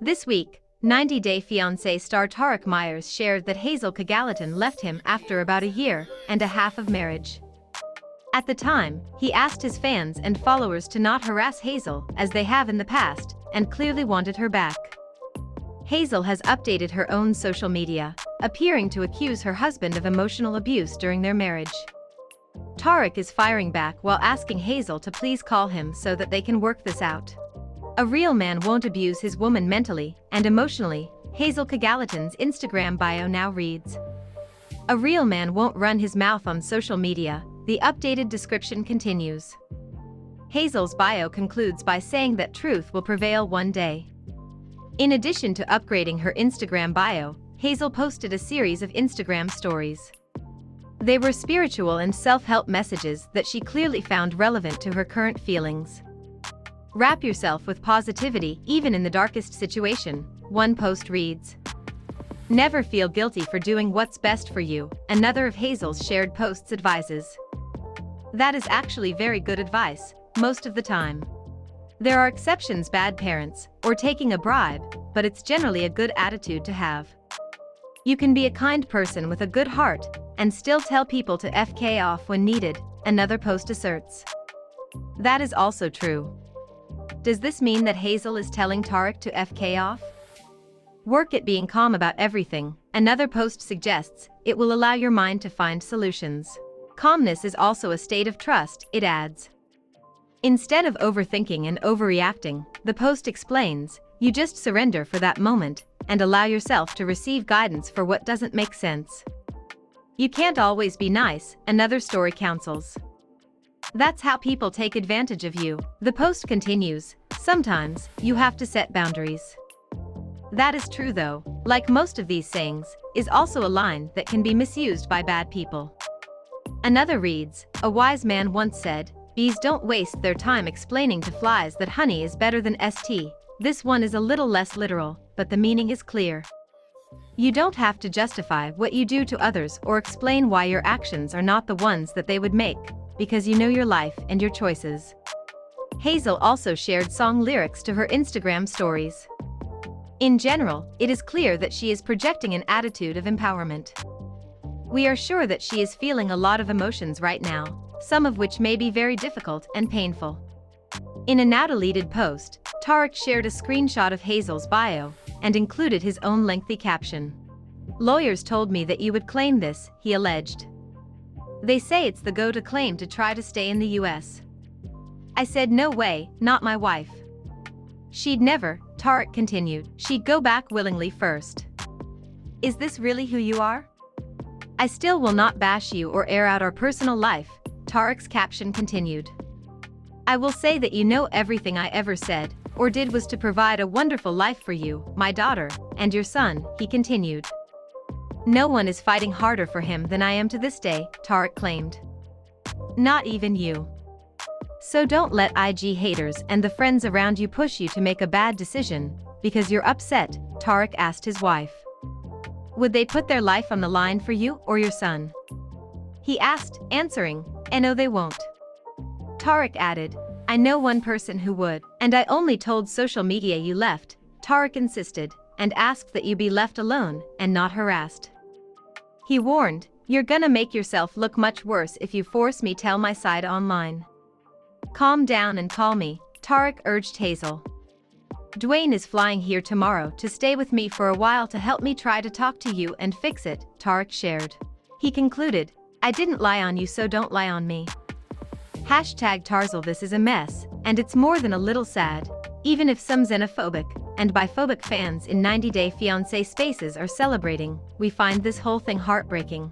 This week, 90 Day Fiancé star Tarik shared that Hazel Cagalitan left him after about a year and a half of marriage. At the time, he asked his fans and followers to not harass Hazel as they have in the past, and clearly wanted her back. Hazel has updated her own social media, appearing to accuse her husband of emotional abuse during their marriage. Tarik is firing back while asking Hazel to please call him so that they can work this out. A real man won't abuse his woman mentally and emotionally, Hazel Cagalitan's Instagram bio now reads. A real man won't run his mouth on social media, the updated description continues. Hazel's bio concludes by saying that truth will prevail one day. In addition to upgrading her Instagram bio, Hazel posted a series of Instagram stories. They were spiritual and self-help messages that she clearly found relevant to her current feelings. Wrap yourself with positivity even in the darkest situation, one post reads. Never feel guilty for doing what's best for you, another of Hazel's shared posts advises. That is actually very good advice, most of the time. There are exceptions, bad parents, or taking a bribe, but it's generally a good attitude to have. You can be a kind person with a good heart, and still tell people to FK off when needed, another post asserts. That is also true. Does this mean that Hazel is telling Tarik to FK off? Work at being calm about everything, another post suggests. It will allow your mind to find solutions. Calmness is also a state of trust, it adds. Instead of overthinking and overreacting, the post explains, you just surrender for that moment and allow yourself to receive guidance for what doesn't make sense. You can't always be nice, another story counsels. That's how people take advantage of you, the post continues. Sometimes, you have to set boundaries. That is true though, like most of these sayings, is also a line that can be misused by bad people. Another reads, a wise man once said, bees don't waste their time explaining to flies that honey is better than st. This one is a little less literal, but the meaning is clear. You don't have to justify what you do to others or explain why your actions are not the ones that they would make, because you know your life and your choices. Hazel also shared song lyrics to her Instagram stories. In general, it is clear that she is projecting an attitude of empowerment. We are sure that she is feeling a lot of emotions right now, some of which may be very difficult and painful. In a now deleted post, Tarik shared a screenshot of Hazel's bio and included his own lengthy caption. Lawyers told me that you would claim this, he alleged. They say it's the go-to claim to try to stay in the US. I said no way, not my wife. She'd never, Tarik continued, she'd go back willingly first. Is this really who you are? I still will not bash you or air out our personal life, Tarik's caption continued. I will say that you know everything I ever said or did was to provide a wonderful life for you, my daughter, and your son, he continued. No one is fighting harder for him than I am to this day, Tarik claimed. Not even you. So don't let IG haters and the friends around you push you to make a bad decision because you're upset, Tarik asked his wife. Would they put their life on the line for you or your son? He asked, answering, no they won't. Tarik added, I know one person who would, and I only told social media you left, Tarik insisted, and asked that you be left alone and not harassed. He warned, you're gonna make yourself look much worse if you force me tell my side online. Calm down and call me, Tarik urged Hazel. Dwayne is flying here tomorrow to stay with me for a while to help me try to talk to you and fix it, Tarik shared. He concluded, I didn't lie on you so don't lie on me. #Tarzal this is a mess, and it's more than a little sad, even if some xenophobic and biphobic fans in 90 Day Fiancé spaces are celebrating, we find this whole thing heartbreaking.